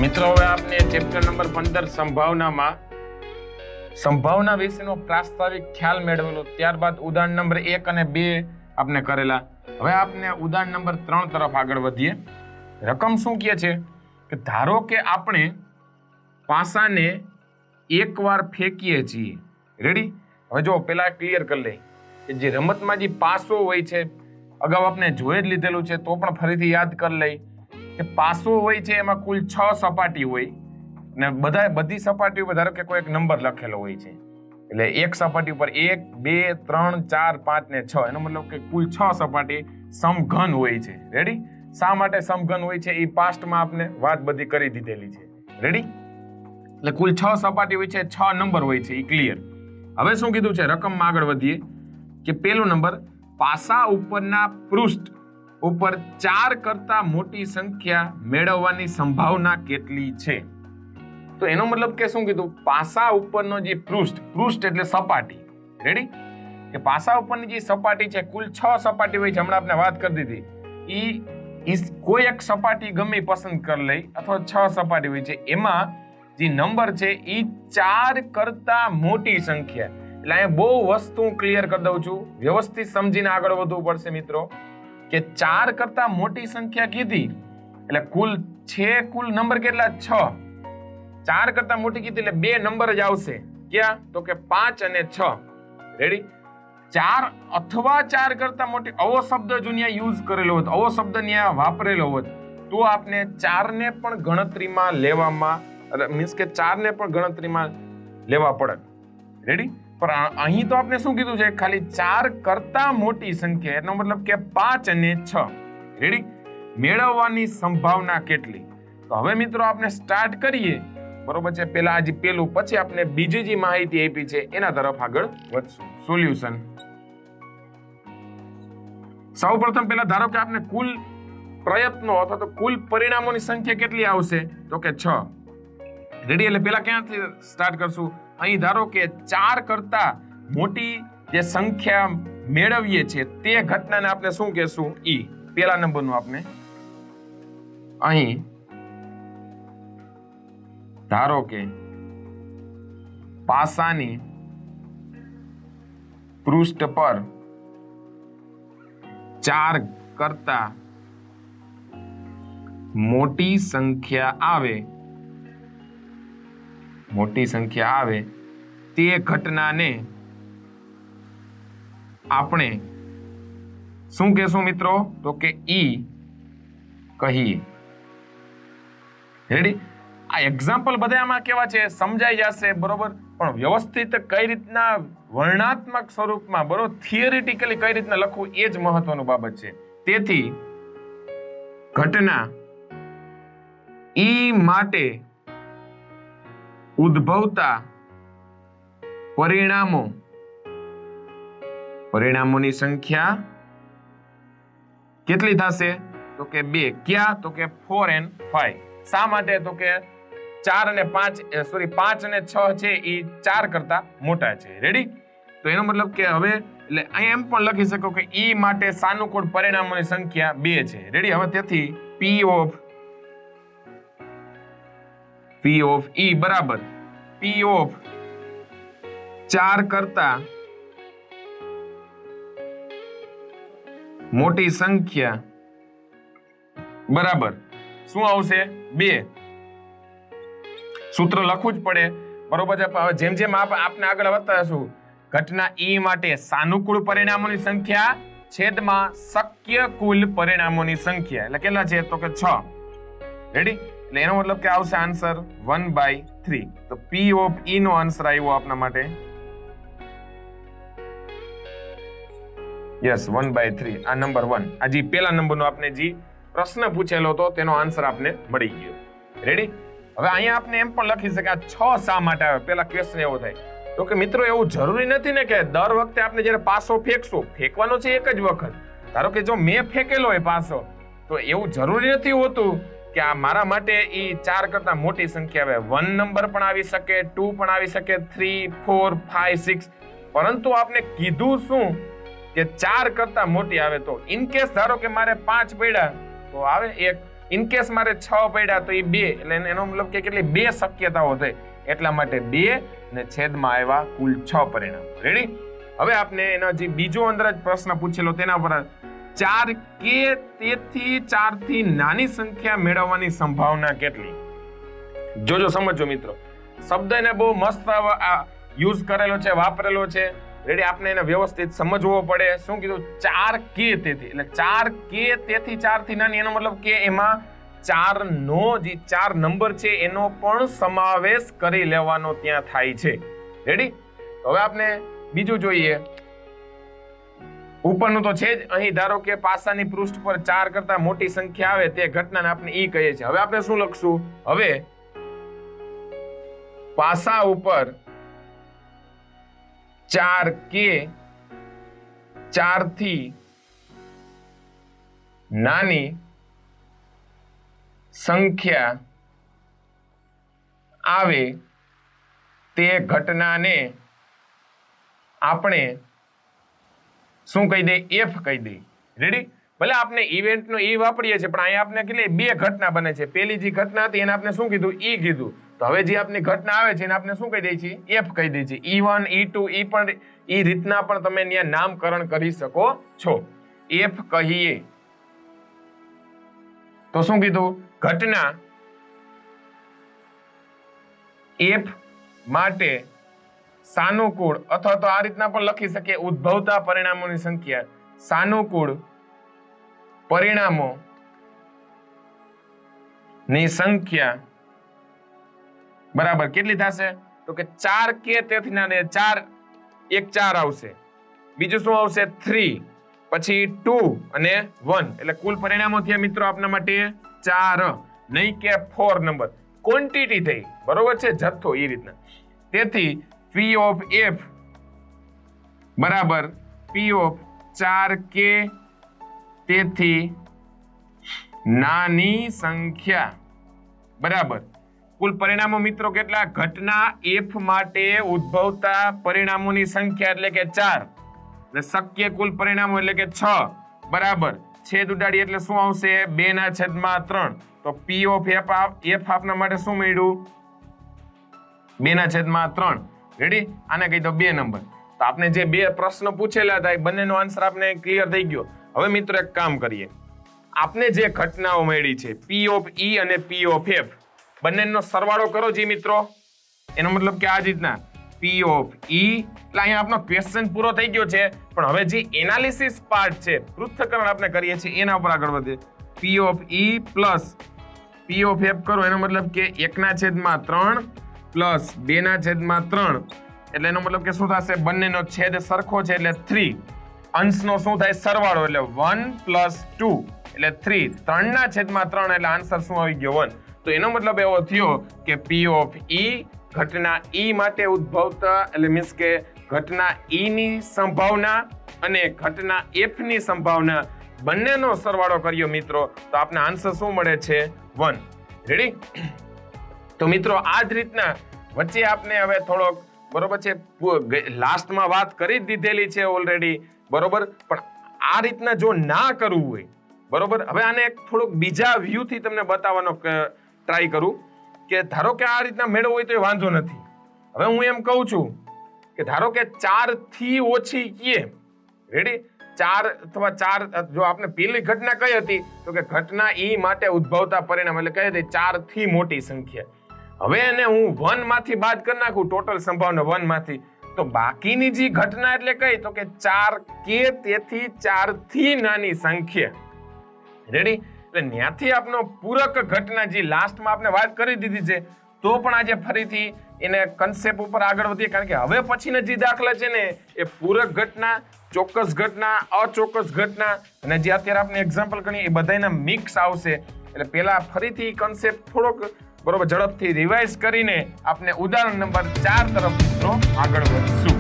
મિત્રો હવે આપને ચેપ્ટર નંબર 15 સંભાવના વિશેનો પ્રાસ્તાવિક ખ્યાલ મેળવેલો, ત્યારબાદ ઉદાહરણ નંબર 1 અને 2 આપને કરેલા. હવે આપને ઉદાહરણ નંબર 3 તરફ આગળ વધીએ. રકમ શું કહે છે કે ધારો કે આપણે પાસાને એકવાર ફેંકીએ છીએ. રેડી? હવે જો પેલા ક્લિયર કરી લઈએ કે જે રમતમાં જે પાસો હોય છે, અગાઉ આપણે જોઈ જ લીધેલું છે, તો પણ ફરીથી યાદ કરી લઈ કે પાસો હોય છે એમાં કુલ 6 સપાટી હોય ને બધી સપાટી ઉપર ધારો કે કોઈ એક નંબર લખેલો હોય છે, એટલે એક સપાટી ઉપર 1 2 3 4 5 ને 6, એનો મતલબ કે કુલ 6 સપાટી સમઘન હોય છે. રેડી? શા માટે સમઘન હોય છે એ પાસ્ટમાં આપણે વાત બધી કરી દીધેલી છે. રેડી? એટલે કુલ 6 સપાટી હોય છે, 6 નંબર હોય છે, એ ક્લિયર. હવે શું કીધું છે, રકમમાં આગળ વધીએ કે પહેલો નંબર, પાસા ઉપરના પૃષ્ઠ ઉપર 4 કરતા મોટી સંખ્યા મેળવવાની સંભાવના કેટલી છે? તો એનો મતલબ કે શું કીધું, પાસા ઉપરનો જે પૃષ્ઠ એટલે સપાટી. રેડી? કે પાસા ઉપરની જે સપાટી છે, કુલ 6 સપાટી હોય છે, હમણાં આપણે વાત કરી દીધી. કોઈ એક સપાટી ગમે પસંદ કરી લઈ, અથવા 6 સપાટી હોય છે, એમાં જે નંબર છે એ 4 કરતા મોટી સંખ્યા. એટલે અહીંયા બહુ વસ્તુ ક્લિયર કરી દઉં છું, વ્યવસ્થિત સમજીને આગળ વધવું પડશે મિત્રો. કે 4 કરતા મોટી સંખ્યા કીધી એટલે કુલ નંબર કેટલા? 6. 4 કરતા મોટી કીધી એટલે 2 નંબર જ આવશે. ક્યાં? તો કે 5 અને 6. રેડી? 4 અથવા 4 કરતા મોટી, આવો શબ્દ જો ન્યા યુઝ કરેલો હોત, આવો શબ્દ ન્યા વાપરેલો હોત, તો આપણે 4 ને પણ ગણતરીમાં લેવામાં, મીન્સ કે 4 ને પણ ગણતરીમાં લેવા પડે. રેડી? પણ અહીં તો આપણે શું કીધું છે, ખાલી 4 કરતા મોટી સંખ્યા, એનો મતલબ કે 5 અને 6. રેડી? મેળવવાની સંભાવના કેટલી? તો હવે મિત્રો આપણે સ્ટાર્ટ કરીએ. બરોબર છે? પહેલા આજે પેલું, પછી આપણે બીજી જે માહિતી આપી છે એના તરફ આગળ વધશું. સોલ્યુશન. સૌપ્રથમ પહેલા ધારો કે આપણે કુલ પ્રયત્નો અથવા તો કુલ પરિણામોની સંખ્યા કેટલી આવશે? તો કે 6. રેડી? એટલે પહેલા ક્યાંથી સ્ટાર્ટ કરશું? અહીં ધારો કે 4 કરતા મોટી જે સંખ્યા મેળવીએ છીએ તે ઘટનાને આપણે શું કહેશું? ઈ. પહેલા નંબરનું આપણે અહીં ધારો કે પાસાની પૃષ્ઠ પર 4 કરતા મોટી સંખ્યા આવે તે ઘટનાને આપણે શું કહેશું મિત્રો? તો કે ઈ કહીએ. રેડી? આ એક્ઝામ્પલ બધા આમાં કેવા છે સમજાઈ જશે, બરોબર? પણ વ્યવસ્થિત કઈ રીતના વર્ણનાત્મક સ્વરૂપમાં, બરોબર, થિયરિટિકલી કઈ રીતના લખવું એ જ મહત્વનું બાબત છે. તેથી ઘટના ઈ માટે ઉદ્ભવતા પરિણામોની સંખ્યા કેટલી થશે? તો કે 2. ક્યાં? તો કે 4 and 5. શા માટે? તો કે 5 અને 6 છે એ 4 કરતા મોટા છે. રેડી? તો એનો મતલબ કે હવે એટલે અહીં એમ પણ લખી શકો કે ઈ માટે સાનુકૂળ પરિણામોની સંખ્યા 2 છે. રેડી? હવે તેથી P of E બરાબર P of 4 કરતા મોટી સંખ્યા બરાબર શું આવશે? 2. સૂત્ર લખવું જ પડે, બરોબર છે? જેમ જેમ આપણે આગળ વધતા હશું, ઘટના ઈ માટે સાનુકૂળ પરિણામોની સંખ્યા છેદમાં શક્ય કુલ પરિણામોની સંખ્યા, એટલે કેટલા છે? તો કે 6. રેડી? એટલે એનો મતલબ કે આવશે આન્સર 1/3. તો P of E નો આન્સર આવ્યો આપના માટે યસ 1/3. આ નંબર 1, આ જે પહેલા નંબરનો આપણે જે પ્રશ્ન પૂછેલો હતો તેનો આન્સર આપને મળી ગયો. રેડી? હવે અહીંયા આપણે એમ પણ લખી શકાય 6 શા માટે આવે? પહેલા ક્વેશ્ચન એવો થાય તો કે મિત્રો એવું જરૂરી નથી ને કે દર વખતે આપણે જ્યારે પાસો ફેંકવાનો છે એક જ વખત. ધારો કે જો મેં ફેંકેલો હોય પાસો, તો એવું જરૂરી નથી હોતું કે આ મારા માટે એ 4 કરતા મોટી સંખ્યા આવે. 1 નંબર પણ આવી શકે, 2 પણ આવી શકે, 3 4 5 6. પરંતુ આપણે કીધું શું કે 4 કરતા મોટી આવે. તો ઇન કેસ ધારો કે મારે 5 પડ્યા તો આવે 1, ઇનકેસ મારે 6 પડ્યા તો એ 2, એટલે એનો મતલબ કે કેટલી 2 શક્યતાઓ થઈ, એટલા માટે 2 ને છેદમાં આવ્યા કુલ 6 પરિણામ. રેડી? હવે આપણે એનો જે બીજો અંદર જ પ્રશ્ન પૂછેલો તેના પર 4 કે તેથી 4 થી નાની સંખ્યા મેળવવાની સંભાવના કેટલી? જોજો, સમજો મિત્રો, શબ્દને બહુ મસ્ત યુઝ કરેલો છે, વાપરેલો છે. રેડી? આપણે એને વ્યવસ્થિત સમજવો પડે. શું કીધું? 4 કે તેથી, એટલે 4 કે તેથી 4 થી નાની, એનો મતલબ કે એમાં 4 નો જે 4 નંબર છે એનો પણ સમાવેશ કરી લેવાનો ત્યાં થાય છે. રેડી? હવે આપણે બીજું જોઈએ. ઉપરનું તો છે જ. અહીં ધારો કે પાસાની પૃષ્ઠ પર 4 કરતા મોટી સંખ્યા આવે તે ઘટનાને આપણે ઈ કહીએ છીએ. હવે આપણે શું લખશું? હવે પાસા ઉપર 4 કે 4 થી નાની સંખ્યા આવે તે ઘટનાને આપણે શું કહી દે? એફ કહી દે. રેડી? ભલે આપણે ઇવેન્ટનો ઈ વાપરીએ છીએ, પણ અહીંયા આપણે કેટલી 2 ઘટના બને છે. પહેલી જે ઘટના હતી એને આપણે શું કીધું? ઈ કીધું. તો હવે જે આપની ઘટના આવે છે એને આપણે શું કહી દઈએ છીએ? એફ કહી દઈએ છીએ. E1 E2 ઈ પણ ઈ રીતના પણ તમે ત્યાં નામકરણ કરી શકો છો. એફ કહીએ તો શું કીધું? ઘટના એફ માટે સાનુકૂળ, અથવા તો આ રીતના પણ લખી શકીએ, ઉદ્ભવતા પરિણામોની સંખ્યા. સાનુકૂળ પરિણામો ની સંખ્યા બરાબર કેટલી થશે? તો કે 4 કે તેથી નાની, 4 એક 4 આવશે, બીજું શું આવશે? 3, પછી 2 અને 1, એટલે કુલ પરિણામો થયા મિત્રો આપના માટે 4, નહીં કે 4 નંબર. ક્વોન્ટિટી થઈ, બરોબર છે, જથ્થો, એ રીતના. તેથી P of F બરાબર P of 4 કે તેથી નાની સંખ્યા બરાબર કુલ પરિણામો મિત્રો કેટલા? ઘટના F માટે ઉદ્ભવતા પરિણામોની સંખ્યા એટલે કે 4, એટલે શક્ય કુલ પરિણામો એટલે કે 6 બરાબર છેદ ઉડાડી એટલે શું આવશે? 2/3. તો P of F આપના માટે શું મળ્યું? 2/3. રેડી? આને કહી દો 2 નંબર. તો આપણે જે 2 પ્રશ્ન પૂછેલા હતા એ બંનેનો આન્સર આપણે ક્લિયર થઈ ગયો. હવે મિત્રો એક કામ કરીએ. આપણે જે ઘટનાઓ મળી છે P of E અને P of F, બંનેનો સરવાળો કરો જી મિત્રો. એનો મતલબ કે આ રીતના P of E, એટલે અહીંયા આપણો ક્વેશ્ચન પૂરો થઈ ગયો છે, પણ હવે જે એનાલિસિસ પાર્ટ છે, પૃથ્થકરણ આપણે કરીએ છીએ, એના ઉપર આગળ વધીએ. P of E plus P of F કરો, એનો મતલબ કે 1/3 પ્લસ 2/3, એટલે એનો મતલબ કે શું થશે? બંનેનો છેદ સરખો છે એટલે 3. અંશનો શું થાય? સરવાળો, એટલે 1 + 2 એટલે 3. 3/3 એટલે આન્સર શું આવી ગયો? 1. તો એનો મતલબ એવો થયો કે P of E ઘટના E માટે ઉદ્ભવતા, એટલે મીન્સ કે ઘટના E ની સંભાવના અને ઘટના F ની સંભાવના બંનેનો સરવાળો કર્યો મિત્રો, તો આપને આન્સર શું મળે છે? 1. રેડી? તો મિત્રો આ જ રીતના વચ્ચે આપને હવે થોડોક, બરોબર છે, લાસ્ટમાં વાત કરી દીધેલી છે ઓલરેડી, બરોબર, પણ આ રીતના જો ના કરવું હોય, બરોબર, હવે આને થોડુંક બીજા વ્યૂથી તમને બતાવવાનો ટ્રાય કરું કે ધારો કે આ રીતના મેળવવું હોય તો એ વાંધો નથી. હવે હું એમ કહું છું કે ધારો કે 4 થી ઓછી કીએ, રેડી, 4 અથવા 4, જો આપણે પેલી ઘટના કઈ હતી તો કે ઘટના E માટે ઉદ્ભવતા પરિણામ, એટલે કઈ હતી? 4 થી મોટી સંખ્યા. હવે એને હું 1 માંથી બાદ કરી નાખું, ટોટલ સંભાવના 1 માંથી, તો બાકીની જે ઘટના એટલે કઈ? તો કે 4 કે તેથી 4 થી નાની સંખ્યા. રેડી? એટલે ત્યાંથી આપનો પૂરક ઘટના જે લાસ્ટમાં આપણે વાત કરી દીધી છે, તો પણ આજે ફરીથી એને કન્સેપ્ટ ઉપર આગળ વધીએ, કારણ કે હવે પછીના જે દાખલા છે ને એ પૂરક ઘટના, ચોક્કસ ઘટના, અચોક્કસ ઘટના, અને જે અત્યારે આપણે એક્ઝામ્પલ ગણીએ એ બધાના મિક્સ આવશે. એટલે પહેલા ફરીથી કન્સેપ્ટ થોડોક, બરોબર, ઝડપથી રિવાઇઝ કરીને આપણે ઉદાહરણ નંબર 4 તરફ મિત્રો આગળ વધશું.